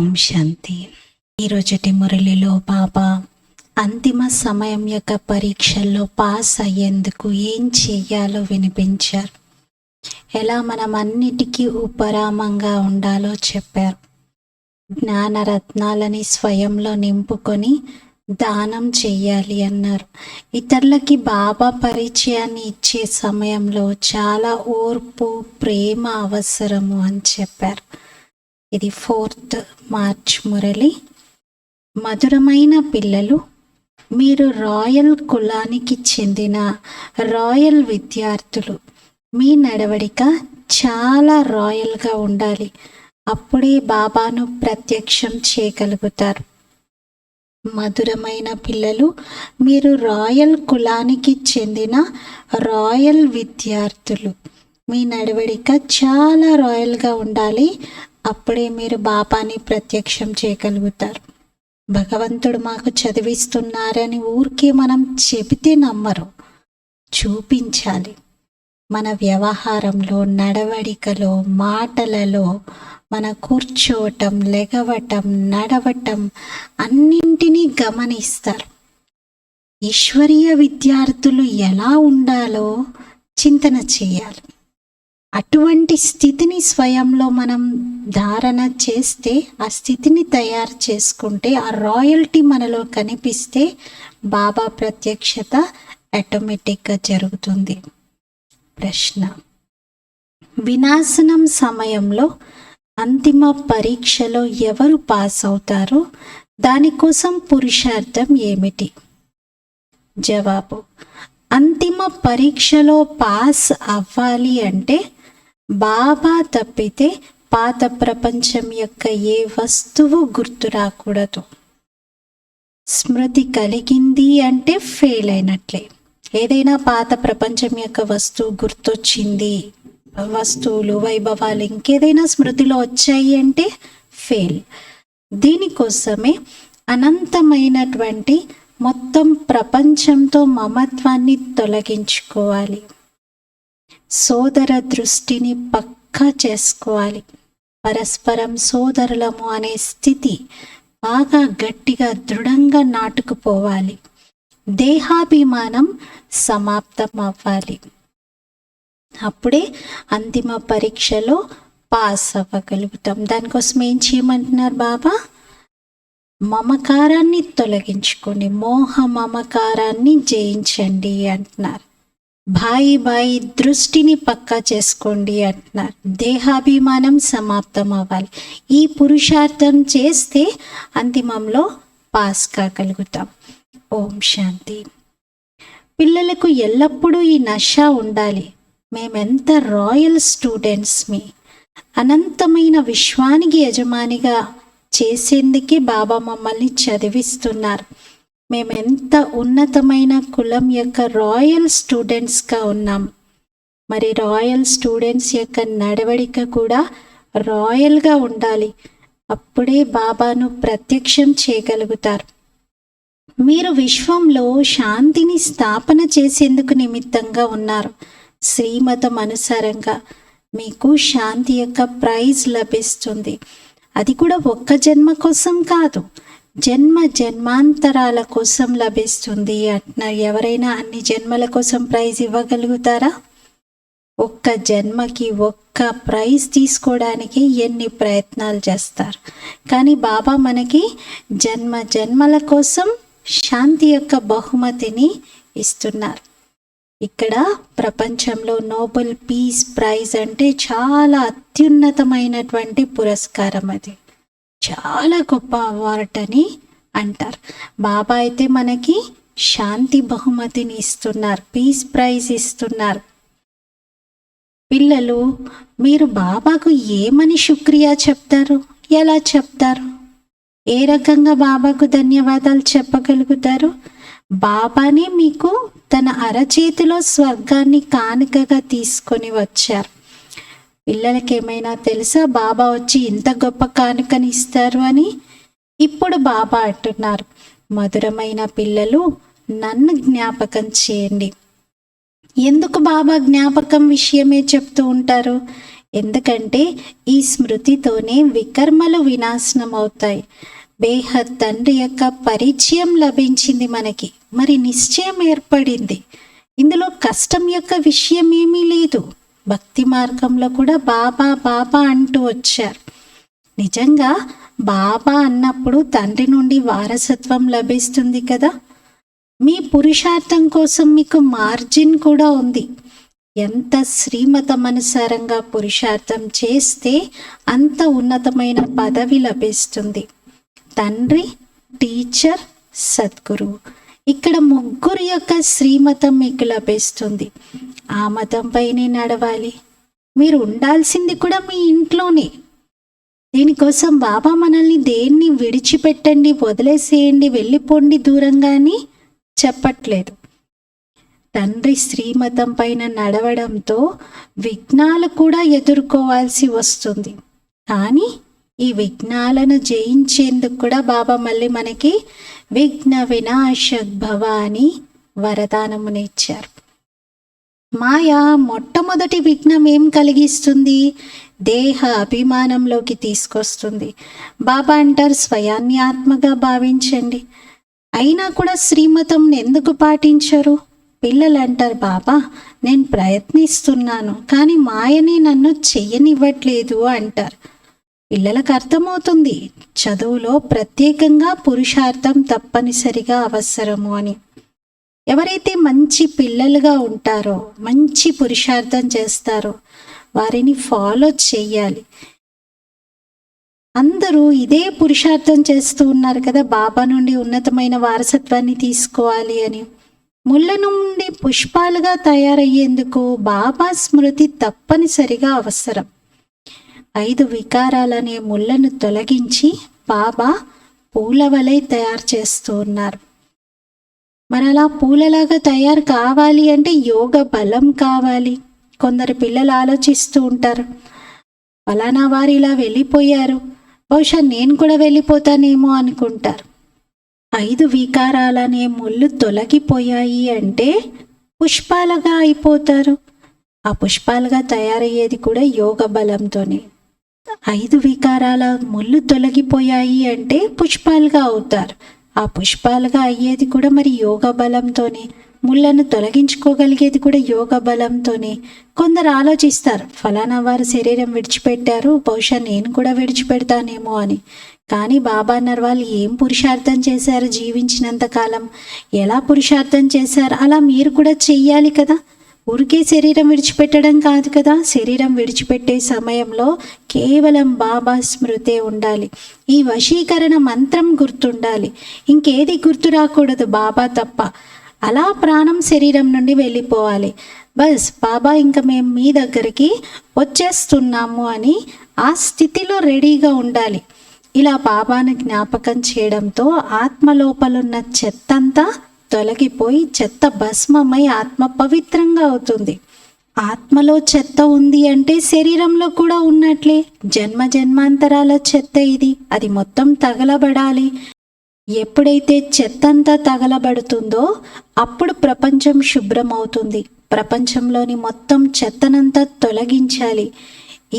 ఓం శాంతి. ఈరోజుటి మురళిలో బాబా అంతిమ సమయం యొక్క పరీక్షల్లో పాస్ అయ్యేందుకు ఏం చెయ్యాలో వినిపించారు. ఎలా మనం అన్నిటికీ ఉపరామంగా ఉండాలో చెప్పారు. జ్ఞానరత్నాలని స్వయంలో నింపుకొని దానం చెయ్యాలి అన్నారు. ఇతరులకి బాబా పరిచయాన్ని ఇచ్చే సమయంలో చాలా ఓర్పు, ప్రేమ అవసరము అని చెప్పారు. ఇది 4th మార్చ్ మురళి. మధురమైన పిల్లలు, మీరు రాయల్ కులానికి చెందిన రాయల్ విద్యార్థులు. మీ నడవడిక చాలా రాయల్గా ఉండాలి. అప్పుడే బాబాను ప్రత్యక్షం చేయగలుగుతారు. మధురమైన పిల్లలు, మీరు రాయల్ కులానికి చెందిన రాయల్ విద్యార్థులు. మీ నడవడిక చాలా రాయల్గా ఉండాలి. అప్పుడే మీరు బాబాని ప్రత్యక్షం చేయగలుగుతారు. భగవంతుడు మాకు చదివిస్తున్నారని ఊరికే మనం చెబితే నమ్మరు, చూపించాలి. మన వ్యవహారంలో, నడవడికలో, మాటలలో, మన కూర్చోవటం, లెగవటం, నడవటం అన్నింటినీ గమనిస్తారు. ఈశ్వరీయ విద్యార్థులు ఎలా ఉండాలో చింతన చేయాలి. అటువంటి స్థితిని స్వయంలో మనం ధారణ చేస్తే, ఆ స్థితిని తయారు చేసుకుంటే, ఆ రాయల్టీ మనలో కనిపిస్తే బాబా ప్రత్యక్షత ఆటోమేటిక్గా జరుగుతుంది. ప్రశ్న: వినాశనం సమయంలో అంతిమ పరీక్షలో ఎవరు పాస్ అవుతారో దానికోసం పురుషార్థం ఏమిటి? జవాబు: అంతిమ పరీక్షలో పాస్ అవ్వాలి అంటే బాబా తప్పితే పాత ప్రపంచం యొక్క ఏ వస్తువు గుర్తు రాకూడదు. స్మృతి కలిగింది అంటే ఫెయిల్ అయినట్లే. ఏదైనా పాత ప్రపంచం యొక్క వస్తువు గుర్తొచ్చింది, వస్తువులు, వైభవాలు ఇంకేదైనా స్మృతిలో వచ్చాయి అంటే ఫెయిల్. దీనికోసమే అనంతమైనటువంటి మొత్తం ప్రపంచంతో మమత్వాన్ని తొలగించుకోవాలి. సోదర దృష్టిని పక్కా చేసుకోవాలి. పరస్పరం సోదరులము అనే స్థితి బాగా గట్టిగా దృఢంగా నాటుకుపోవాలి. దేహాభిమానం సమాప్తం అవ్వాలి. అప్పుడే అంతిమ పరీక్షలో పాస్ అవ్వగలుగుతాం. దానికోసం ఏం చేయమంటున్నారు బాబా? మమకారాన్ని తొలగించుకోండి, మోహ మమకారాన్ని జయించండి అంటున్నారు. బాయి దృష్టిని పక్కా చేసుకోండి అంటున్నారు. దేహాభిమానం సమాప్తం అవ్వాలి. ఈ పురుషార్థం చేస్తే అంతిమంలో పాస్ కాగలుగుతాం. ఓం శాంతి. పిల్లలకు ఎల్లప్పుడూ ఈ నష ఉండాలి. మేమెంత రాయల్ స్టూడెంట్స్, మీ అనంతమైన విశ్వానికి యజమానిగా చేసేందుకే బాబా మమ్మల్ని చదివిస్తున్నారు. మేమెంత ఉన్నతమైన కులం యొక్క రాయల్ స్టూడెంట్స్గా ఉన్నాం. మరి రాయల్ స్టూడెంట్స్ యొక్క నడవడిక కూడా రాయల్గా ఉండాలి. అప్పుడే బాబాను ప్రత్యక్షం చేయగలుగుతారు. మీరు విశ్వంలో శాంతిని స్థాపన చేసేందుకు నిమిత్తంగా ఉన్నారు. శ్రీమతం అనుసారంగా మీకు శాంతి యొక్క ప్రైజ్ లభిస్తుంది. అది కూడా ఒక్క జన్మ కోసం కాదు, జన్మ జన్మాంతరాల కోసం లభిస్తుంది అంటున్నారు. ఎవరైనా అన్ని జన్మల కోసం ప్రైజ్ ఇవ్వగలుగుతారా? ఒక్క జన్మకి ఒక్క ప్రైజ్ తీసుకోవడానికి ఎన్ని ప్రయత్నాలు చేస్తారు. కానీ బాబా మనకి జన్మ జన్మల కోసం శాంతి యొక్క బహుమతిని ఇస్తున్నారు. ఇక్కడ ప్రపంచంలో నోబెల్ పీస్ ప్రైజ్ అంటే చాలా అత్యున్నతమైనటువంటి పురస్కారం. అది చాలా గొప్ప అవార్డ్ అని అంటారు. బాబా అయితే మనకి శాంతి బహుమతిని ఇస్తున్నారు, పీస్ ప్రైజ్ ఇస్తున్నారు. పిల్లలు, మీరు బాబాకు ఏమని శుక్రియా చెప్తారు? ఎలా చెప్తారు? ఏ రకంగా బాబాకు ధన్యవాదాలు చెప్పగలుగుతారు? బాబానే మీకు తన అరచేతిలో స్వర్గాన్ని కానుకగా తీసుకొని వచ్చారు. పిల్లలకి ఏమైనా తెలుసా బాబా వచ్చి ఇంత గొప్ప కానుకని ఇస్తారు అని? ఇప్పుడు బాబా అంటున్నారు, మధురమైన పిల్లలు, నన్ను జ్ఞాపకం చేయండి. ఎందుకు బాబా జ్ఞాపకం విషయమే చెప్తూ ఉంటారు? ఎందుకంటే ఈ స్మృతితోనే వికర్మలు వినాశనం అవుతాయి. బేహద్ తండ్రి యొక్క పరిచయం లభించింది మనకి, మరి నిశ్చయం ఏర్పడింది. ఇందులో కష్టం యొక్క విషయం ఏమీ లేదు. భక్తి మార్గంలో కూడా బాబా బాబా అంటూ వచ్చారు. నిజంగా బాబా అన్నప్పుడు తండ్రి నుండి వారసత్వం లభిస్తుంది కదా. మీ పురుషార్థం కోసం మీకు మార్జిన్ కూడా ఉంది. ఎంత శ్రీమతం అనుసారంగా పురుషార్థం చేస్తే అంత ఉన్నతమైన పదవి లభిస్తుంది. తండ్రి, టీచర్, సద్గురు, ఇక్కడ ముగ్గురు యొక్క శ్రీమతం మీకు లభిస్తుంది. ఆ మతంపైనే నడవాలి. మీరు ఉండాల్సింది కూడా మీ ఇంట్లోనే. దీనికోసం బాబా మనల్ని దేన్ని విడిచిపెట్టండి, వదిలేసేయండి, వెళ్ళిపోండి దూరంగా అని చెప్పట్లేదు. తండ్రి శ్రీమతం పైన నడవడంతో విఘ్నాలు కూడా ఎదుర్కోవాల్సి వస్తుంది. కానీ ఈ విఘ్నాలను జయించేందుకు కూడా బాబా మళ్ళీ మనకి విఘ్న వినాశక్ భవ అని వరదానమునిచ్చారు. మాయ మొట్టమొదటి విఘ్నం ఏం కలిగిస్తుంది? దేహ అభిమానంలోకి తీసుకొస్తుంది. బాబా అంటారు, స్వయాన్ని ఆత్మగా భావించండి. అయినా కూడా శ్రీమతం ఎందుకు పాటించరు? పిల్లలు అంటారు, బాబా నేను ప్రయత్నిస్తున్నాను కానీ మాయని నన్ను చెయ్యనివ్వట్లేదు అంటారు. పిల్లలకు అర్థమవుతుంది చదువులో ప్రత్యేకంగా పురుషార్థం తప్పనిసరిగా అవసరము అని. ఎవరైతే మంచి పిల్లలుగా ఉంటారో, మంచి పురుషార్థం చేస్తారో వారిని ఫాలో చెయ్యాలి. అందరూ ఇదే పురుషార్థం చేస్తూ ఉన్నారు కదా, బాబా నుండి ఉన్నతమైన వారసత్వాన్ని తీసుకోవాలి అని. ముళ్ళ నుండి పుష్పాలుగా తయారయ్యేందుకు బాబా స్మృతి తప్పనిసరిగా అవసరం. 5 వికారాలనే ముళ్ళను తొలగించి బాబా పూల వలె తయారు చేస్తూ ఉన్నారు. మరి అలా పూలలాగా తయారు కావాలి అంటే యోగ బలం కావాలి. కొందరు పిల్లలు ఆలోచిస్తూ ఉంటారు, ఫలానా వారు ఇలా వెళ్ళిపోయారు, బహుశా నేను కూడా వెళ్ళిపోతానేమో అనుకుంటారు. 5 వికారాలనే ముళ్ళు తొలగిపోయాయి అంటే పుష్పాలుగా అయిపోతారు. ఆ పుష్పాలుగా తయారయ్యేది కూడా యోగ బలంతోనే. 5 వికారాల ముళ్ళు తొలగిపోయాయి అంటే పుష్పాలుగా అవుతారు. ఆ పుష్పాలుగా అయ్యేది కూడా మరి యోగ బలంతోనే. ముళ్ళను తొలగించుకోగలిగేది కూడా యోగ బలంతోనే. కొందరు ఆలోచిస్తారు, ఫలానా వారు శరీరం విడిచిపెట్టారు, బహుశా నేను కూడా విడిచిపెడతానేమో అని. కానీ బాబా అన్నారు, వాళ్ళు ఏం పురుషార్థం చేశారు జీవించినంత కాలం, ఎలా పురుషార్థం చేశారు, అలా మీరు కూడా చెయ్యాలి కదా. ఊరికే శరీరం విడిచిపెట్టడం కాదు కదా. శరీరం విడిచిపెట్టే సమయంలో కేవలం బాబా స్మృతే ఉండాలి. ఈ వశీకరణ మంత్రం గుర్తుండాలి. ఇంకేది గుర్తు రాకూడదు బాబా తప్ప. అలా ప్రాణం శరీరం నుండి వెళ్ళిపోవాలి. బస్ బాబా ఇంకా మేము మీ దగ్గరికి వచ్చేస్తున్నాము అని ఆ స్థితిలో రెడీగా ఉండాలి. ఇలా బాబాను జ్ఞాపకం చేయడంతో ఆత్మ లోపలున్న చెత్తంతా తొలగిపోయి చెత్త భస్మమై ఆత్మ పవిత్రంగా అవుతుంది. ఆత్మలో చెత్త ఉంది అంటే శరీరంలో కూడా ఉన్నట్లే. జన్మ జన్మాంతరాల చెత్త ఇది, అది మొత్తం తగలబడాలి. ఎప్పుడైతే చెత్తంతా తగలబడుతుందో అప్పుడు ప్రపంచం శుభ్రం అవుతుంది. ప్రపంచంలోని మొత్తం చెత్తనంతా తొలగించాలి.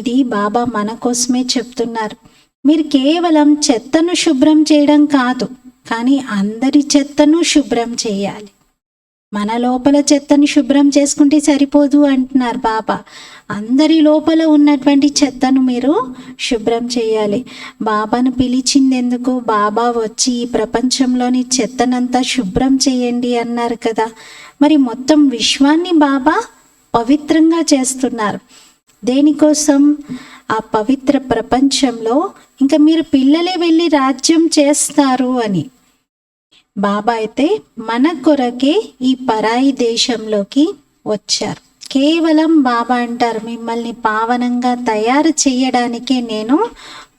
ఇది బాబా మన కోసమే చెప్తున్నారు. మీరు కేవలం చెత్తను శుభ్రం చేయడం కాదు, కానీ అందరి చెత్తను శుభ్రం చేయాలి. మన లోపల చెత్తని శుభ్రం చేసుకుంటే సరిపోదు అంటున్నారు బాబా. అందరి లోపల ఉన్నటువంటి చెత్తను మీరు శుభ్రం చేయాలి. బాబాను పిలిచిందెందుకు? బాబా వచ్చి ఈ ప్రపంచంలోని చెత్తనంతా శుభ్రం చేయండి అన్నారు కదా. మరి మొత్తం విశ్వాన్ని బాబా పవిత్రంగా చేస్తున్నారు. దేనికోసం? ఆ పవిత్ర ప్రపంచంలో ఇంకా మీరు పిల్లలే వెళ్ళి రాజ్యం చేస్తారు అని. బాబా అయితే మన కొరకే ఈ పరాయి దేశంలోకి వచ్చారు. కేవలం బాబా అంటారు, మిమ్మల్ని పావనంగా తయారు చేయడానికే నేను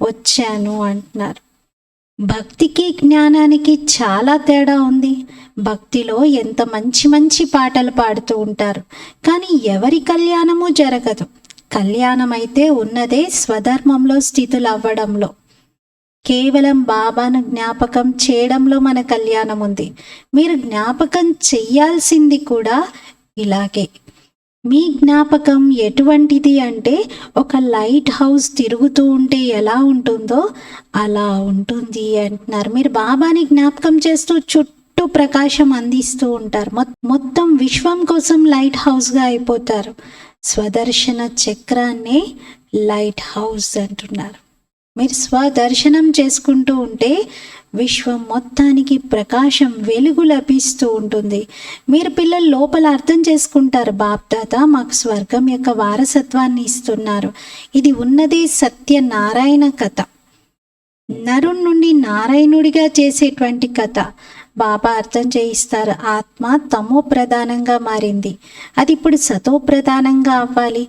వచ్చాను అంటున్నారు. భక్తికి జ్ఞానానికి చాలా తేడా ఉంది. భక్తిలో ఎంత మంచి మంచి పాటలు పాడుతూ ఉంటారు, కానీ ఎవరి కళ్యాణము జరగదు. కళ్యాణం అయితే ఉన్నదే స్వధర్మంలో స్థితులు అవ్వడంలో. కేవలం బాబాను జ్ఞాపకం చేయడంలో మన కళ్యాణం ఉంది. మీరు జ్ఞాపకం చెయ్యాల్సింది కూడా ఇలాగే. మీ జ్ఞాపకం ఎటువంటిది అంటే ఒక లైట్ హౌస్ తిరుగుతూ ఉంటే ఎలా ఉంటుందో అలా ఉంటుంది అంటున్నారు. మీరు బాబాని జ్ఞాపకం చేస్తూ చుట్టూ ప్రకాశం అందిస్తూ ఉంటారు. మొత్తం విశ్వం కోసం లైట్ హౌస్గా అయిపోతారు. స్వదర్శన చక్రాన్నే లైట్ హౌస్ అంటున్నారు. మీరు స్వదర్శనం చేసుకుంటూ ఉంటే విశ్వం మొత్తానికి ప్రకాశం వెలుగు లభిస్తూ ఉంటుంది. మీరు పిల్లలు లోపల అర్థం చేసుకుంటారు, బాప్దాత మాకు స్వర్గం యొక్క వారసత్వాన్ని ఇస్తున్నారు. ఇది ఉన్నదే సత్యనారాయణ కథ, నరుని నుండి నారాయణుడిగా చేసేటువంటి కథ. బాబా అర్థం చేయిస్తారు, ఆత్మ తమో ప్రధానంగా మారింది, అది ఇప్పుడు సతో ప్రధానంగా అవ్వాలి.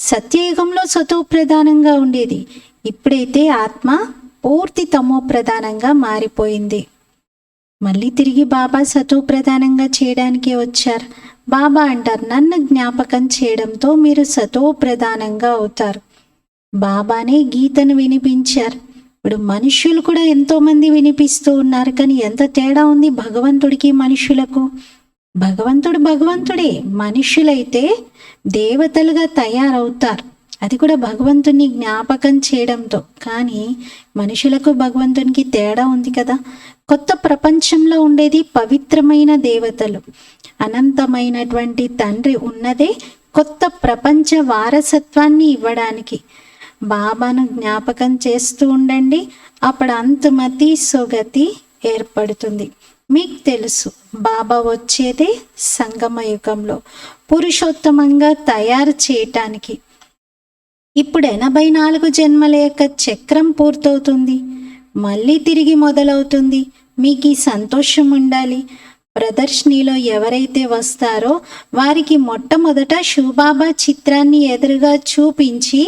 సత్యయుగంలో సతో ప్రధానంగా ఉండేది, ఇప్పుడైతే ఆత్మ పూర్తి తమో ప్రధానంగా మారిపోయింది. మళ్ళీ తిరిగి బాబా సతో ప్రధానంగా చేయడానికే వచ్చారు. బాబా అంటారు, నన్ను జ్ఞాపకం చేయడంతో మీరు సతో ప్రధానంగా అవుతారు. బాబానే గీతను వినిపించారు. ఇప్పుడు మనుష్యులు కూడా ఎంతోమంది వినిపిస్తూ ఉన్నారు, కానీ ఎంత తేడా ఉంది భగవంతుడికి మనుషులకు. భగవంతుడు భగవంతుడే, మనుష్యులైతే దేవతలుగా తయారవుతారు, అది కూడా భగవంతుని జ్ఞాపకం చేయడంతో. కానీ మనుషులకు భగవంతునికి తేడా ఉంది కదా. కొత్త ప్రపంచంలో ఉండేది పవిత్రమైన దేవతలు, అనంతమైనటువంటి తండ్రి ఉన్నదే కొత్త ప్రపంచ వారసత్వాన్ని ఇవ్వడానికి. బాబాను జ్ఞాపకం చేస్తూ ఉండండి, అప్పుడు అంతుమతి సొగతి ఏర్పడుతుంది. మీకు తెలుసు, బాబా వచ్చేదే సంగమ యుగంలో పురుషోత్తమంగా తయారు చేయటానికి. ఇప్పుడు 84 జన్మల యొక్క చక్రం పూర్తవుతుంది, మళ్ళీ తిరిగి మొదలవుతుంది. మీకు ఈ సంతోషం ఉండాలి. ప్రదర్శనలో ఎవరైతే వస్తారో వారికి మొట్టమొదట శివబాబా చిత్రాన్ని ఎదురుగా చూపించి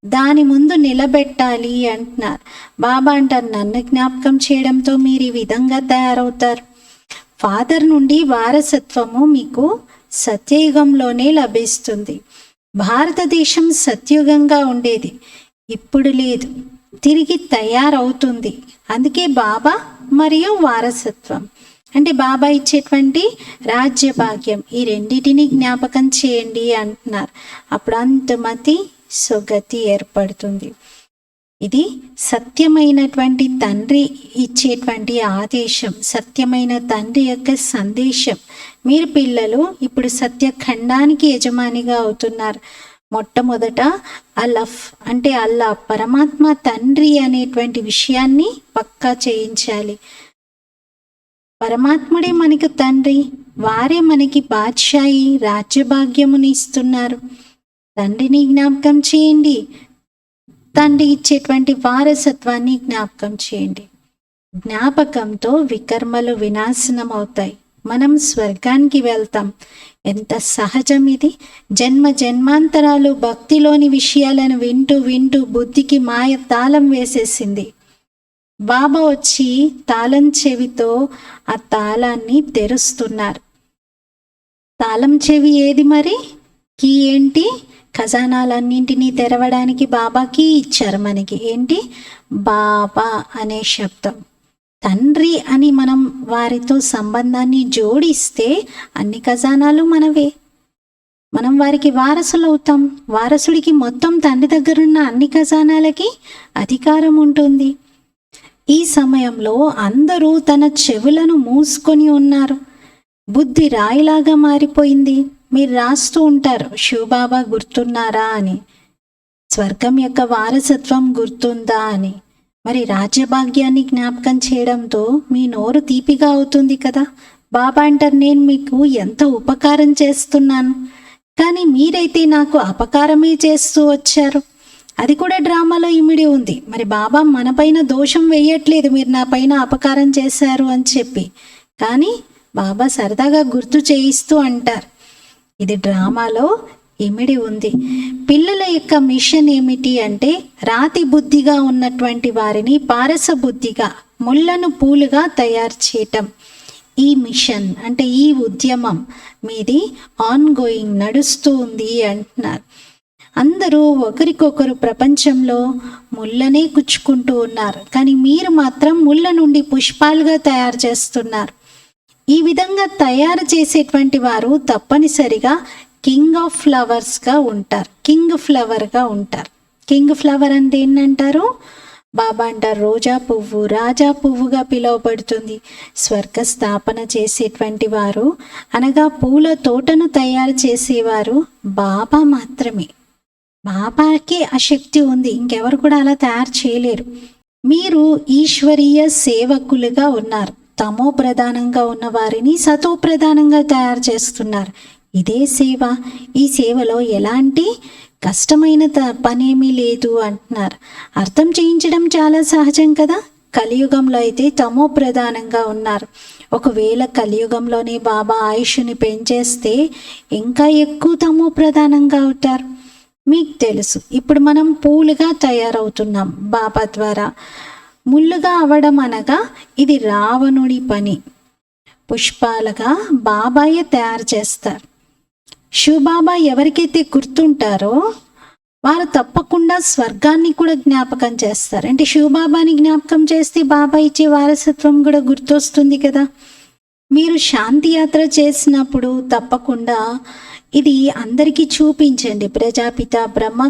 దాని ముందు నిలబెట్టాలి అంటున్నారు. బాబా అంటారు, నన్ను జ్ఞాపకం చేయడంతో మీరు ఈ విధంగా తయారవుతారు. ఫాదర్ నుండి వారసత్వము మీకు సత్యయుగంలోనే లభిస్తుంది. భారతదేశం సత్యుగంగా ఉండేది, ఇప్పుడు లేదు, తిరిగి తయారవుతుంది. అందుకే బాబా మరియు వారసత్వం అంటే బాబా ఇచ్చేటువంటి రాజ్య భాగ్యం, ఈ రెండింటిని జ్ఞాపకం చేయండి అంటున్నారు. అప్పుడు అంతుమతి సుగతి ఏర్పడుతుంది. ఇది సత్యమైనటువంటి తండ్రి ఇచ్చేటువంటి ఆదేశం, సత్యమైన తండ్రి యొక్క సందేశం. మీరు పిల్లలు ఇప్పుడు సత్యఖండానికి యజమానిగా అవుతున్నారు. మొట్టమొదట అలఫ్ అంటే అల్లా, పరమాత్మ తండ్రి అనేటువంటి విషయాన్ని పక్కా చేయించాలి. పరమాత్ముడే మనకు తండ్రి, వారే మనకి బాద్షాయి రాజ్యభాగ్యముని ఇస్తున్నారు. తండ్రిని జ్ఞాపకం చేయండి, తండ్రి ఇచ్చేటువంటి వారసత్వాన్ని జ్ఞాపకం చేయండి. జ్ఞాపకంతో వికర్మలు వినాశనం అవుతాయి, మనం స్వర్గానికి వెళ్తాం. ఎంత సహజం ఇది. జన్మ జన్మాంతరాలు భక్తిలోని విషయాలను వింటూ వింటూ బుద్ధికి మాయ తాళం వేసేసింది. బాబా వచ్చి తాళం చెవితో ఆ తాళాన్ని తెరుస్తున్నారు. తాళం చెవి ఏది మరి? కీ ఏంటి? ఖజానాలన్నింటినీ తెరవడానికి బాబాకి ఇచ్చారు మనకి. ఏంటి? బాబా అనే శబ్దం. తండ్రి అని మనం వారితో సంబంధాన్ని జోడిస్తే అన్ని ఖజానాలు మనవే, మనం వారికి వారసులు అవుతాం. వారసుడికి మొత్తం తండ్రి దగ్గరున్న అన్ని ఖజానాలకి అధికారం ఉంటుంది. ఈ సమయంలో అందరూ తన చెవులను మూసుకొని ఉన్నారు. బుద్ధి రాయిలాగా మారిపోయింది. మీరు రాస్తూ ఉంటారు, శివబాబా గుర్తున్నారా అని, స్వర్గం యొక్క వారసత్వం గుర్తుందా అని. మరి రాజ్యభాగ్యాన్ని జ్ఞాపకం చేయడంతో మీ నోరు తీపిగా అవుతుంది కదా. బాబా అంటారు, నేను మీకు ఎంత ఉపకారం చేస్తున్నాను, కానీ మీరైతే నాకు అపకారమే చేస్తూ వచ్చారు. అది కూడా డ్రామాలో ఇమిడి ఉంది. మరి బాబా మన పైన దోషం వేయట్లేదు, మీరు నా పైన అపకారం చేశారు అని చెప్పి. కానీ బాబా సరదాగా గుర్తు చేయిస్తూ అంటారు, ఇది డ్రామాలో ఇమిడి ఉంది. పిల్లల యొక్క మిషన్ ఏమిటి అంటే రాతి బుద్ధిగా ఉన్నటువంటి వారిని పారస బుద్ధిగా, ముళ్ళను పూలుగా తయారు చేయటం. ఈ మిషన్ అంటే ఈ ఉద్యమం మీది ఆన్ గోయింగ్, నడుస్తూ ఉంది అంటున్నారు. అందరూ ఒకరికొకరు ప్రపంచంలో ముళ్ళనే కుచ్చుకుంటూ ఉన్నారు, కానీ మీరు మాత్రం ముళ్ళ నుండి పుష్పాలుగా తయారు చేస్తున్నారు. ఈ విధంగా తయారు చేసేటువంటి వారు తప్పనిసరిగా కింగ్ ఆఫ్ ఫ్లవర్స్గా ఉంటారు, కింగ్ ఫ్లవర్గా ఉంటారు. కింగ్ ఫ్లవర్ అంటే ఏంటంటారు? బాబా అంటారు రోజా పువ్వు, రాజా పువ్వుగా పిలువబడుతుంది. స్వర్గ స్థాపన చేసేటువంటి వారు అనగా పూల తోటను తయారు చేసేవారు బాబా మాత్రమే. బాబాకి ఆ శక్తి ఉంది, ఇంకెవరు కూడా అలా తయారు చేయలేరు. మీరు ఈశ్వరీయ సేవకులుగా ఉన్నారు. తమో ప్రధానంగా ఉన్న వారిని సతో ప్రధానంగా తయారు చేస్తున్నారు. ఇదే సేవ. ఈ సేవలో ఎలాంటి కష్టమైన పనేమీ లేదు అంటున్నారు. అర్థం చేయించడం చాలా సహజం కదా. కలియుగంలో అయితే తమో ప్రధానంగా ఉన్నారు. ఒకవేళ కలియుగంలోనే బాబా ఆయుష్ని పెంచేస్తే ఇంకా ఎక్కువ తమో ప్రధానంగా అవుతారు. మీకు తెలుసు, ఇప్పుడు మనం పూలుగా తయారవుతున్నాం బాబా ద్వారా. ముళ్ళుగా అవడం అనగా ఇది రావణుడి పని. పుష్పాలుగా బాబాయే తయారు చేస్తారు. శివబాబా ఎవరికైతే గుర్తుంటారో వారు తప్పకుండా స్వర్గాన్ని కూడా జ్ఞాపకం చేస్తారు. అంటే శివబాబాని జ్ఞాపకం చేస్తే బాబా ఇచ్చే వారసత్వం కూడా గుర్తొస్తుంది కదా. మీరు శాంతి యాత్ర చేసినప్పుడు తప్పకుండా ఇది అందరికీ చూపించండి. ప్రజాపిత బ్రహ్మ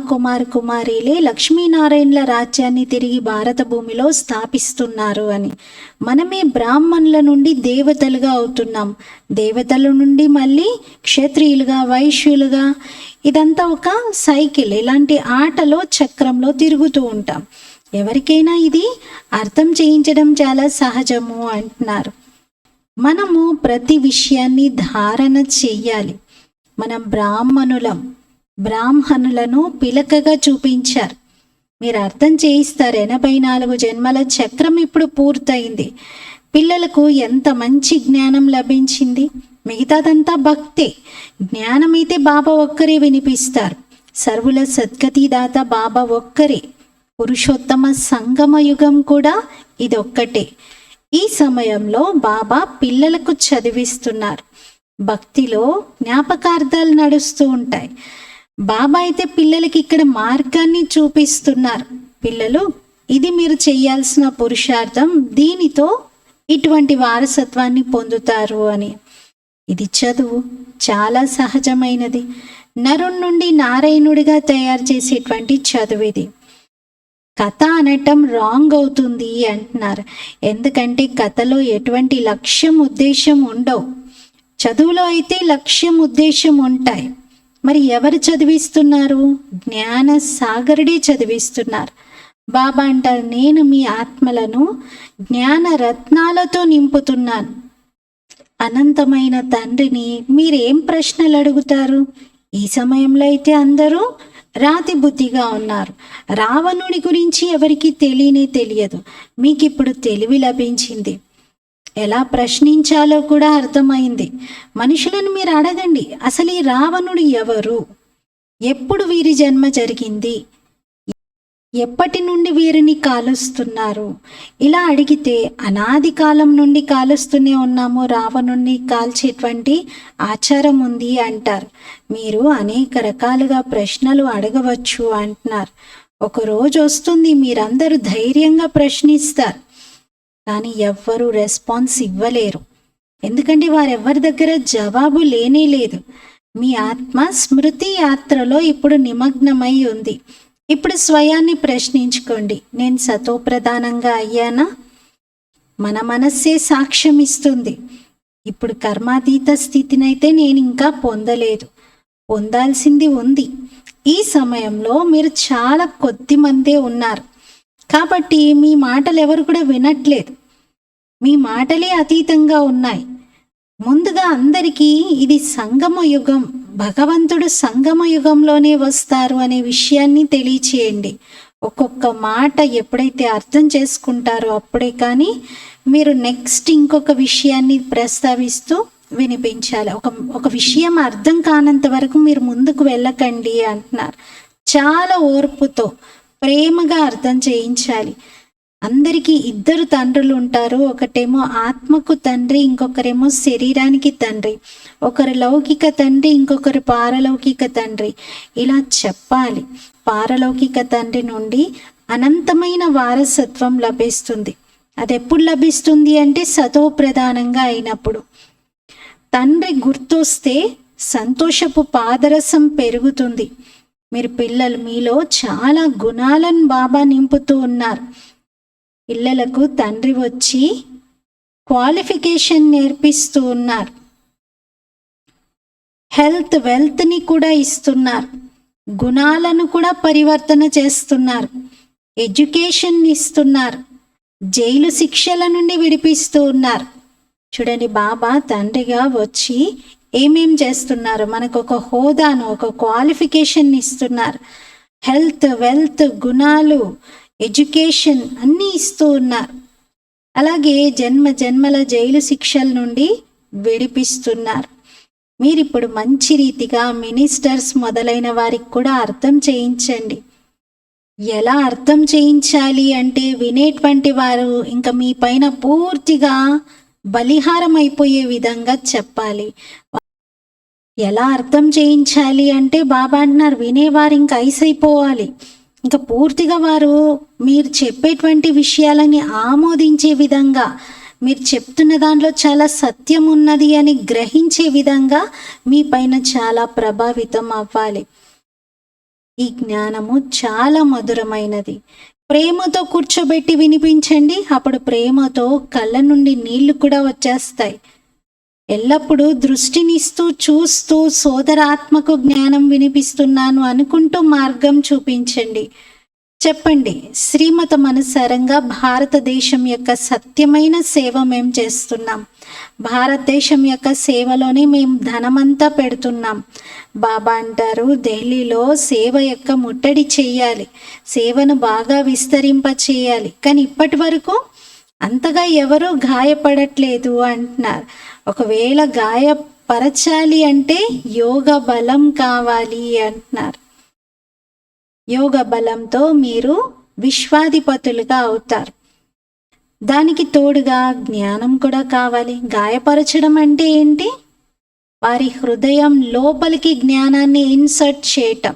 కుమారులే లక్ష్మీనారాయణల రాజ్యాన్ని తిరిగి భారత భూమిలో స్థాపిస్తున్నారు అని. మనమే బ్రాహ్మణుల నుండి దేవతలుగా అవుతున్నాం. దేవతల నుండి మళ్ళీ క్షత్రియులుగా, వైశ్యులుగా. ఇదంతా ఒక సైకిల్. ఇలాంటి ఆటలో చక్రంలో తిరుగుతూ ఉంటాం. ఎవరికైనా ఇది అర్థం చేయించడం చాలా సహజము అంటున్నారు. మనము ప్రతి విషయాన్ని ధారణ చెయ్యాలి. మనం బ్రాహ్మణులను పిలకగా చూపించారు. మీరు అర్థం చేయిస్తారు. 84 జన్మల చక్రం ఇప్పుడు పూర్తయింది. పిల్లలకు ఎంత మంచి జ్ఞానం లభించింది. మిగతాదంతా భక్తే. జ్ఞానమైతే బాబా ఒక్కరే వినిపిస్తారు. సర్వుల సద్గతిదాత బాబా ఒక్కరే. పురుషోత్తమ సంగమ యుగం కూడా ఇదొక్కటే. ఈ సమయంలో బాబా పిల్లలకు చదివిస్తున్నారు. భక్తిలో జ్ఞాపకార్థాలు నడుస్తూ ఉంటాయి. బాబా అయితే పిల్లలకి ఇక్కడ మార్గాన్ని చూపిస్తున్నారు. పిల్లలు, ఇది మీరు చేయాల్సిన పురుషార్థం, దీనితో ఇటువంటి వారసత్వాన్ని పొందుతారు అని. ఇది చదువు చాలా సహజమైనది. నరుడి నుండి నారాయణుడిగా తయారు చేసేటువంటి చదువు ఇది. కథ అనటం రాంగ్ అవుతుంది అంటున్నారు. ఎందుకంటే కథలో ఎటువంటి లక్ష్యం, ఉద్దేశం ఉండవు. చదువులో అయితే లక్ష్యం, ఉద్దేశం ఉంటాయి. మరి ఎవరు చదివిస్తున్నారు? జ్ఞాన సాగరుడే చదివిస్తున్నారు. బాబా అంటారు, నేను మీ ఆత్మలను జ్ఞాన రత్నాలతో నింపుతున్నాను. అనంతమైన తండ్రిని మీరేం ప్రశ్నలు అడుగుతారు? ఈ సమయంలో అయితే అందరూ రాతి బుద్ధిగా ఉన్నారు. రావణుడి గురించి ఎవరికి తెలియదు. మీకు ఇప్పుడు తెలివి లభించింది. ఎలా ప్రశ్నించాలో కూడా అర్థమైంది. మనుషులను మీరు అడగండి, అసలు ఈ రావణుడు ఎవరు? ఎప్పుడు వీరి జన్మ జరిగింది? ఎప్పటి నుండి వీరిని కాలుస్తున్నారు? ఇలా అడిగితే అనాది కాలం నుండి కాలుస్తూనే ఉన్నాము, రావణుణ్ణి కాల్చేటువంటి ఆచారం ఉంది అంటారు. మీరు అనేక రకాలుగా ప్రశ్నలు అడగవచ్చు అంటున్నారు. ఒక రోజు వస్తుంది, మీరందరూ ధైర్యంగా ప్రశ్నిస్తారు, కానీ ఎవ్వరూ రెస్పాన్స్ ఇవ్వలేరు. ఎందుకంటే వారెవ్వరి దగ్గర జవాబు లేనే లేదు. మీ ఆత్మ స్మృతి యాత్రలో ఇప్పుడు నిమగ్నమై ఉంది. ఇప్పుడు స్వయాన్ని ప్రశ్నించుకోండి, నేను సతోప్రధానంగా అయ్యానా? మన మనస్సే సాక్ష్యం ఇస్తుంది. ఇప్పుడు కర్మాతీత స్థితినైతే నేను ఇంకా పొందలేదు, పొందాల్సింది ఉంది. ఈ సమయంలో మీరు చాలా కొద్ది మందే ఉన్నారు. కాబట్టి మీ మాటలు ఎవరు కూడా వినట్లేదు. మీ మాటలే అతీతంగా ఉన్నాయి. ముందుగా అందరికీ ఇది సంగమ యుగం, భగవంతుడు సంగమ యుగంలోనే వస్తారు అనే విషయాన్ని తెలియచేయండి. ఒక్కొక్క మాట ఎప్పుడైతే అర్థం చేసుకుంటారో అప్పుడే కానీ మీరు నెక్స్ట్ ఇంకొక విషయాన్ని ప్రస్తావిస్తూ వినిపించాలి. ఒక విషయం అర్థం కానంత వరకు మీరు ముందుకు వెళ్ళకండి అంటున్నారు. చాలా ఓర్పుతో ప్రేమగా అర్థం చేయించాలి. అందరికీ 2 తండ్రులు ఉంటారు. ఒకటేమో ఆత్మకు తండ్రి, ఇంకొకరేమో శరీరానికి తండ్రి. ఒకరు లౌకిక తండ్రి, ఇంకొకరు పారలౌకిక తండ్రి. ఇలా చెప్పాలి. పారలౌకిక తండ్రి నుండి అనంతమైన వారసత్వం లభిస్తుంది. అది ఎప్పుడు లభిస్తుంది అంటే సతో ప్రధానంగా అయినప్పుడు. తండ్రి గుర్తొస్తే సంతోషపు పాదరసం పెరుగుతుంది. మీరు పిల్లలు, మీలో చాలా గుణాలను బాబా నింపుతూ ఉన్నారు. పిల్లలకు తండ్రి వచ్చి క్వాలిఫికేషన్ నేర్పిస్తూ ఉన్నారు. హెల్త్, వెల్త్ని కూడా ఇస్తున్నారు. గుణాలను కూడా పరివర్తన చేస్తున్నారు. ఎడ్యుకేషన్ ఇస్తున్నారు. జైలు శిక్షల నుండి విడిపిస్తూ ఉన్నారు. చూడండి, బాబా తండ్రిగా వచ్చి ఏమేం చేస్తున్నారు? మనకు ఒక హోదాను, ఒక క్వాలిఫికేషన్ ఇస్తున్నారు. హెల్త్, వెల్త్, గుణాలు, ఎడ్యుకేషన్ అన్నీ ఇస్తూ ఉన్నారు. అలాగే జన్మ జన్మల జైలు శిక్షల నుండి విడిపిస్తున్నారు. మీరిప్పుడు మంచి రీతిగా మినిస్టర్స్ మొదలైన వారికి కూడా అర్థం చేయించండి. ఎలా అర్థం చేయించాలి అంటే, వినేటువంటి వారు ఇంకా మీ పైన పూర్తిగా బలిహారం అయిపోయే విధంగా చెప్పాలి. ఎలా అర్థం చేయించాలి అంటే, బాబా అంటున్నారు వినేవారు ఇంకా ఐస్ అయిపోవాలి. ఇంకా పూర్తిగా వారు మీరు చెప్పేటువంటి విషయాలని ఆమోదించే విధంగా, మీరు చెప్తున్న దాంట్లో చాలా సత్యం ఉన్నది అని గ్రహించే విధంగా మీ పైన చాలా ప్రభావితం అవ్వాలి. ఈ జ్ఞానము చాలా మధురమైనది. ప్రేమతో కూర్చోబెట్టి వినిపించండి. అప్పుడు ప్రేమతో కళ్ళ నుండి నీళ్లు కూడా వచ్చేస్తాయి. ఎల్లప్పుడూ దృష్టినిస్తూ చూస్తూ సోదరాత్మకు జ్ఞానం వినిపిస్తున్నాను అనుకుంటూ మార్గం చూపించండి. చెప్పండి, శ్రీమతం అనుసారంగా భారతదేశం యొక్క సత్యమైన సేవ మేము చేస్తున్నాం. భారతదేశం యొక్క సేవలోనే మేము ధనమంతా పెడుతున్నాం. బాబా అంటారు ఢిల్లీలో సేవ యొక్క ముట్టడి చేయాలి, సేవను బాగా విస్తరింప చేయాలి. కానీ ఇప్పటి వరకు అంతగా ఎవరు గాయపడట్లేదు అంటున్నారు. ఒకవేళ గాయపరచాలి అంటే యోగ బలం కావాలి అంటున్నారు. యోగ బలంతో మీరు విశ్వాధిపతులుగా అవుతారు. దానికి తోడుగా జ్ఞానం కూడా కావాలి. గాయపరచడం అంటే ఏంటి? వారి హృదయం లోపలికి జ్ఞానాన్ని ఇన్సర్ట్ చేయటం,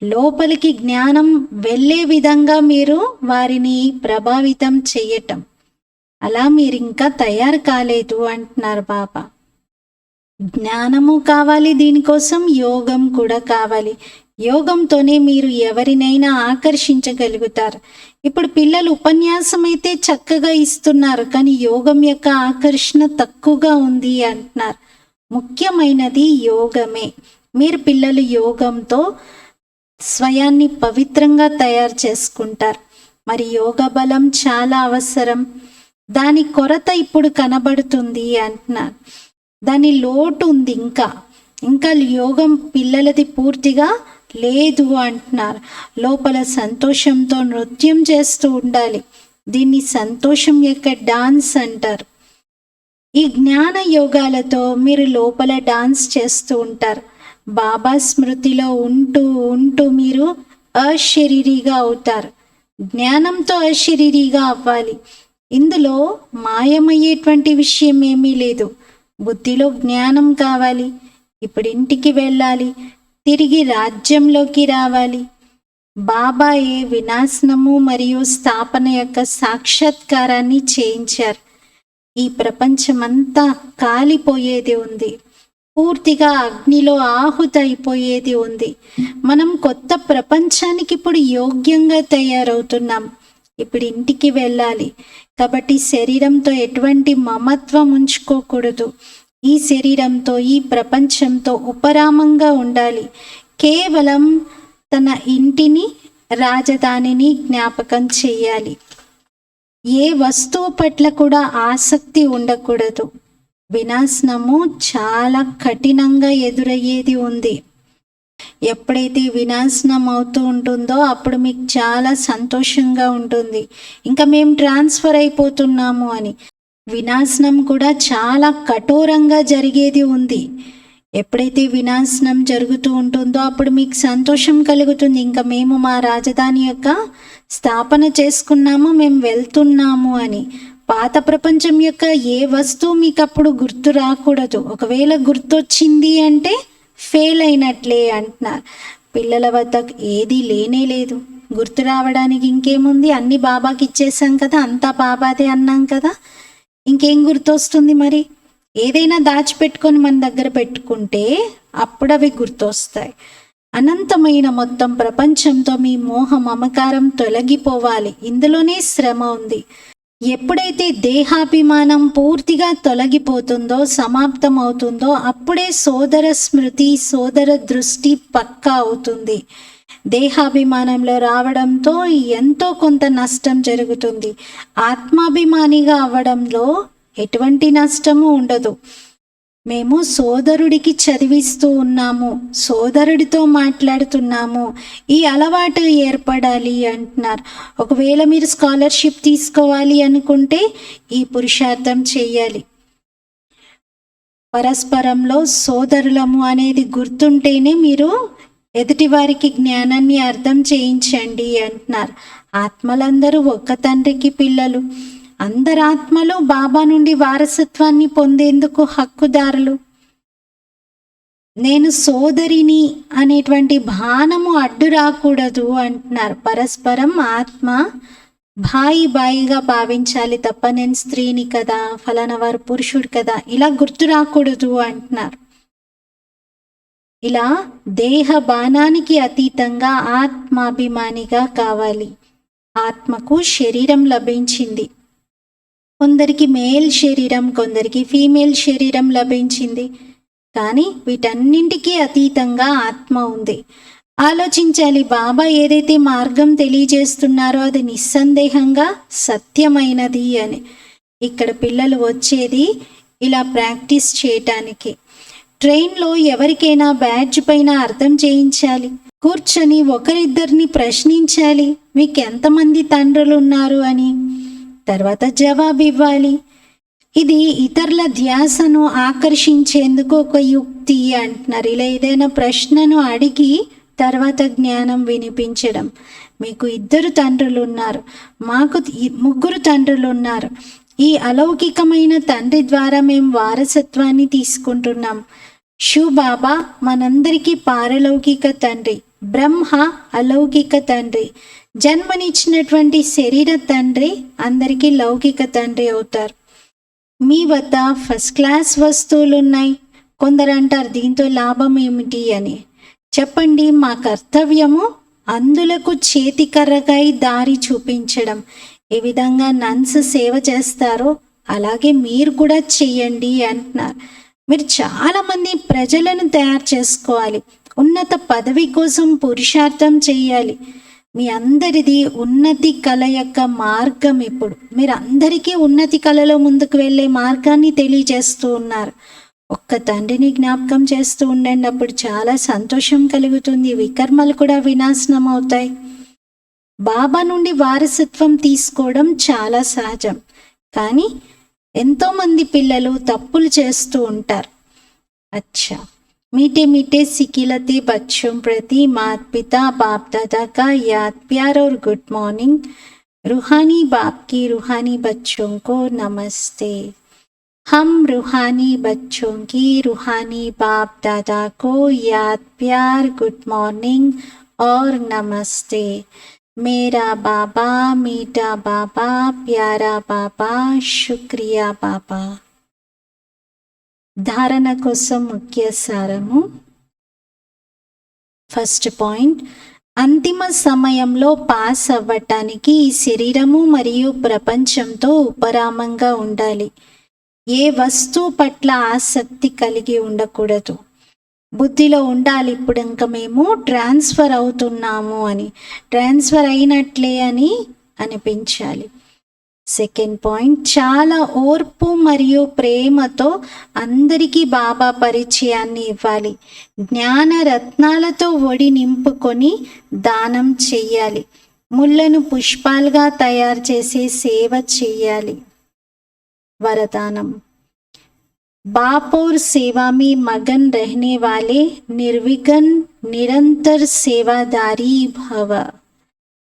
లోపలికి జ్ఞానం వెళ్ళే విధంగా మీరు వారిని ప్రభావితం చేయటం. అలా మీరు ఇంకా తయారు కాలేదు అంటున్నారు బాబా. జ్ఞానము కావాలి, దీనికోసం యోగం కూడా కావాలి. యోగంతోనే మీరు ఎవరినైనా ఆకర్షించగలుగుతారు. ఇప్పుడు పిల్లలు ఉపన్యాసం అయితే చక్కగా ఇస్తున్నారు, కానీ యోగం యొక్క ఆకర్షణ తక్కువగా ఉంది అంటున్నారు. ముఖ్యమైనది యోగమే. మీరు పిల్లలు యోగంతో స్వయాన్ని పవిత్రంగా తయారు చేసుకుంటారు. మరి యోగ బలం చాలా అవసరం. దాని కొరత ఇప్పుడు కనబడుతుంది అంటున్నారు. దాని లోటు ఉంది. ఇంకా యోగం పిల్లలది పూర్తిగా లేదు అంటున్నారు. లోపల సంతోషంతో నృత్యం చేస్తూ ఉండాలి. దీన్ని సంతోషం యొక్క డాన్స్ అంటారు. ఈ జ్ఞాన యోగాలతో మీరు లోపల డాన్స్ చేస్తూ ఉంటారు. బాబా స్మృతిలో ఉంటూ ఉంటూ మీరు అశరీరిగా అవుతారు. జ్ఞానంతో అశరీరిగా అవ్వాలి. ఇందులో మాయమయ్యేటువంటి విషయం ఏమీ లేదు. బుద్ధిలో జ్ఞానం కావాలి. ఇప్పుడు ఇంటికి వెళ్ళాలి, తిరిగి రాజ్యంలోకి రావాలి. బాబాయే వినాశనము మరియు స్థాపన యొక్క సాక్షాత్కారాన్ని చేయించారు. ఈ ప్రపంచమంతా కాలిపోయేది ఉంది, పూర్తిగా అగ్నిలో ఆహుతైపోయేది ఉంది. మనం కొత్త ప్రపంచానికి ఇప్పుడు యోగ్యంగా తయారవుతున్నాం. ఇప్పుడు ఇంటికి వెళ్ళాలి. కాబట్టి శరీరంతో ఎటువంటి మమత్వం ఉంచుకోకూడదు. ఈ శరీరంతో, ఈ ప్రపంచంతో ఉపరామంగా ఉండాలి. కేవలం తన ఇంటిని, రాజధానిని జ్ఞాపకం చేయాలి. ఏ వస్తువు పట్ల కూడా ఆసక్తి ఉండకూడదు. వినాశనము చాలా కఠినంగా ఎదురయ్యేది ఉంది. ఎప్పుడైతే వినాశనం అవుతూ ఉంటుందో అప్పుడు మీకు చాలా సంతోషంగా ఉంటుంది. ఇంకా మేము ట్రాన్స్ఫర్ అయిపోతున్నాము అని. వినాశనం కూడా చాలా కఠోరంగా జరిగేది ఉంది. ఎప్పుడైతే వినాశనం జరుగుతూ ఉంటుందో అప్పుడు మీకు సంతోషం కలుగుతుంది. ఇంకా మేము మా రాజధాని యొక్క స్థాపన చేసుకున్నాము, మేము వెళ్తున్నాము అని. పాత ప్రపంచం యొక్క ఏ వస్తువు మీకు అప్పుడు గుర్తు రాకూడదు. ఒకవేళ గుర్తొచ్చింది అంటే ఫెయిల్ అయినట్లే అంటున్నారు. పిల్లల వద్ద ఏది లేనే లేదు. గుర్తు రావడానికి ఇంకేముంది? అన్ని బాబాకి ఇచ్చేసాం కదా, అంతా బాబాదే అన్నాం కదా, ఇంకేం గుర్తొస్తుంది? మరి ఏదైనా దాచిపెట్టుకొని మన దగ్గర పెట్టుకుంటే అప్పుడు అవి గుర్తొస్తాయి. అనంతమైన మొత్తం ప్రపంచంతో మీ మోహ మమకారం తొలగిపోవాలి. ఇందులోనే శ్రమ ఉంది. ఎప్పుడైతే దేహాభిమానం పూర్తిగా తొలగిపోతుందో, సమాప్తం అవుతుందో, అప్పుడే సోదర స్మృతి, సోదర దృష్టి పక్కా అవుతుంది. దేహాభిమానంలో రావడంతో ఎంతో కొంత నష్టం జరుగుతుంది. ఆత్మాభిమానిగా అవ్వడంలో ఎటువంటి నష్టము ఉండదు. మేము సోదరుడికి చదివిస్తూ ఉన్నాము, సోదరుడితో మాట్లాడుతున్నాము, ఈ అలవాటు ఏర్పడాలి అంటున్నారు. ఒకవేళ మీరు స్కాలర్షిప్ తీసుకోవాలి అనుకుంటే ఈ పురుషార్థం చెయ్యాలి. పరస్పరంలో సోదరులము అనేది గుర్తుంటేనే మీరు ఎదుటివారికి జ్ఞానాన్ని అర్థం చేయించండి అంటున్నారు. ఆత్మలందరూ ఒక్క తండ్రికి పిల్లలు. అందరాత్మలు బాబా నుండి వారసత్వాన్ని పొందేందుకు హక్కుదారులు. నేను సోదరిని అనేటువంటి భానము అడ్డు రాకూడదు అంటున్నారు. పరస్పరం ఆత్మ బాయిగా భావించాలి తప్ప నేను స్త్రీని కదా, ఫలానా వారు పురుషుడు కదా, ఇలా గుర్తు రాకూడదు అంటున్నారు. ఇలా దేహ బాణానికి అతీతంగా ఆత్మాభిమానిగా కావాలి. ఆత్మకు శరీరం లభించింది. కొందరికి మేల్ శరీరం, కొందరికి ఫీమేల్ శరీరం లభించింది. కానీ వీటన్నింటికీ అతీతంగా ఆత్మ ఉంది. ఆలోచించాలి, బాబా ఏదైతే మార్గం తెలియజేస్తున్నారో అది నిస్సందేహంగా సత్యమైనది అని. ఇక్కడ పిల్లలు వచ్చేది ఇలా ప్రాక్టీస్ చేయటానికి. ట్రైన్లో ఎవరికైనా బ్యాడ్జ్ పైన అర్థం చేయించాలి. కూర్చొని ఒకరిద్దరిని ప్రశ్నించాలి, మీకు ఎంతమంది తండ్రులు ఉన్నారు అని. తర్వాత జవాబు ఇవ్వాలి. ఇది ఇతరుల ధ్యాసను ఆకర్షించేందుకు ఒక యుక్తి అంటున్నారు. ఇలా ఏదైనా ప్రశ్నను అడిగి తర్వాత జ్ఞానం వినిపించడం. మీకు 2 తండ్రులు ఉన్నారు, మాకు 3 తండ్రులు ఉన్నారు. ఈ అలౌకికమైన తండ్రి ద్వారా మేము వారసత్వాన్ని తీసుకుంటున్నాం. శివ్ బాబా మనందరికీ పారలౌకిక తండ్రి, బ్రహ్మ అలౌకిక తండ్రి. జన్మనిచ్చినటువంటి శరీర తండ్రి అందరికీ లౌకిక తండ్రి అవుతారు. మీ వద్ద ఫస్ట్ క్లాస్ వస్తువులు ఉన్నాయి. కొందరు అంటారు దీంతో లాభం ఏమిటి అని. చెప్పండి, మా కర్తవ్యము అందులకు చేతికర్రకై దారి చూపించడం. ఏ విధంగా నన్స్ సేవ చేస్తారో అలాగే మీరు కూడా చెయ్యండి అంటున్నారు. మీరు చాలామంది ప్రజలను తయారు చేసుకోవాలి. ఉన్నత పదవి కోసం పురుషార్థం చేయాలి. మీ అందరిది ఉన్నతి కళ యొక్క మార్గం. ఇప్పుడు మీరు అందరికీ ఉన్నతి కళలో ముందుకు వెళ్ళే మార్గాన్ని తెలియజేస్తూ ఉన్నారు. ఒక్క తండ్రిని జ్ఞాపకం చేస్తూ ఉండండి, అప్పుడు చాలా సంతోషం కలుగుతుంది. వికర్మలు కూడా వినాశనం అవుతాయి. బాబా నుండి వారసత్వం తీసుకోవడం చాలా సహజం. కానీ ఎంతోమంది పిల్లలు తప్పులు చేస్తూ ఉంటారు. అచ్చా, मीठे मीठे सिकिलते बच्चों प्रति माता पिता बाप दादा का याद प्यार और गुड मॉर्निंग। रूहानी बाप की रूहानी बच्चों को नमस्ते। हम रूहानी बच्चों की रूहानी बाप दादा को याद प्यार गुड मॉर्निंग और नमस्ते। मेरा बाबा मीठा बाबा प्यारा बाबा शुक्रिया बाबा। ధారణ కోసం ముఖ్య సారము. ఫస్ట్ పాయింట్, అంతిమ సమయంలో పాస్ అవ్వటానికి ఈ శరీరము మరియు ప్రపంచంతో ఉపరామంగా ఉండాలి. ఏ వస్తువు పట్ల ఆసక్తి కలిగి ఉండకూడదు. బుద్ధిలో ఉండాలి, ఇప్పుడు ఇంకా మేము ట్రాన్స్ఫర్ అవుతున్నాము అని, ట్రాన్స్ఫర్ అయినట్లే అని అనిపించాలి. సెకండ్ పాయింట్, చాలా ఓర్పు మరియు ప్రేమతో అందరికీ బాబా పరిచయాన్ని ఇవ్వాలి. జ్ఞాన రత్నాలతో ఒడి నింపుకొని దానం చెయ్యాలి. ముళ్ళను పుష్పాలుగా తయారు చేసే సేవ చెయ్యాలి. వరదానం, बाप और सेवा में मगन रहने वाले निर्विघ्न निरंतर सेवादारी भव.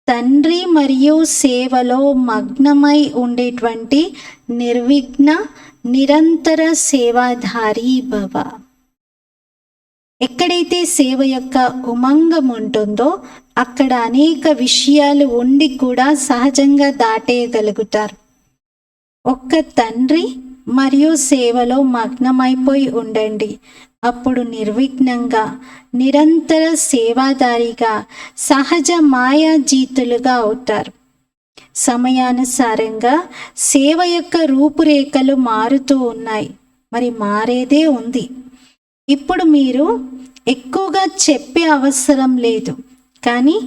తండ్రి మరియు సేవలో మగ్నమై ఉండేటువంటి నిర్విఘ్న నిరంతర సేవాధారి భవ. ఎక్కడైతే సేవ యొక్క ఉమంగం ఉంటుందో అక్కడ అనేక విషయాలు ఉండి కూడా సహజంగా దాటేయగలుగుతారు. ఒక్క తండ్రి మరియు సేవలో మగ్నమైపోయి ఉండండి. అప్పుడు నిర్విఘ్నంగా, నిరంతర సేవాదారిగా, సహజ మాయాజీతులుగా అవుతారు. సమయానుసారంగా సేవ యొక్క రూపురేఖలు మారుతూ ఉన్నాయి, మరి మారేదే ఉంది. ఇప్పుడు మీరు ఎక్కువగా చెప్పే అవసరం లేదు, కానీ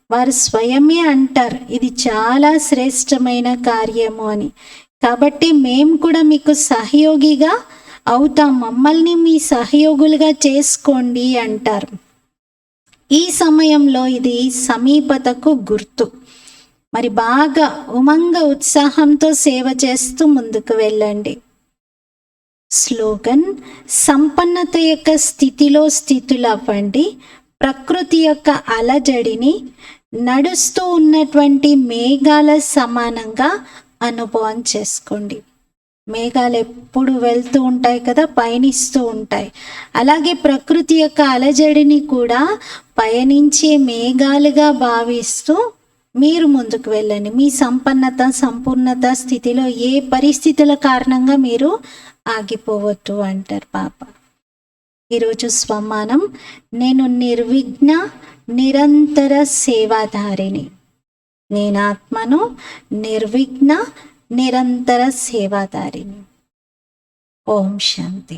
వారు స్వయమే అంటారు ఇది చాలా శ్రేష్టమైన కార్యము అని. కాబట్టి మేము కూడా మీకు సహయోగిగా అవుతాం, మమ్మల్ని మీ సహయోగులుగా చేసుకోండి అంటారు. ఈ సమయంలో ఇది సమీపతకు గుర్తు. మరి బాగా ఉమంగ ఉత్సాహంతో సేవ చేస్తూ ముందుకు వెళ్ళండి. స్లోగన్: సంపన్నత యొక్క స్థితిలో స్థితులవ్వండి. ప్రకృతి యొక్క అలజడిని నడుస్తూ ఉన్నటువంటి మేఘాల సమానంగా అనుభవం చేసుకోండి. మేఘాలు ఎప్పుడు వెళ్తూ ఉంటాయి కదా, పయనిస్తూ ఉంటాయి. అలాగే ప్రకృతి యొక్క అలజడిని కూడా పయనించే మేఘాలుగా భావిస్తూ మీరు ముందుకు వెళ్ళండి. మీ సంపన్నత, సంపూర్ణత స్థితిలో ఏ పరిస్థితుల కారణంగా మీరు ఆగిపోవద్దు అంటారు బాబా. ఈరోజు స్వమానం: నేను నిర్విఘ్న నిరంతర సేవాధారిని. నేను ఆత్మను, నిర్విఘ్న నిరంతర సేవాధారిని. ఓం శాంతి.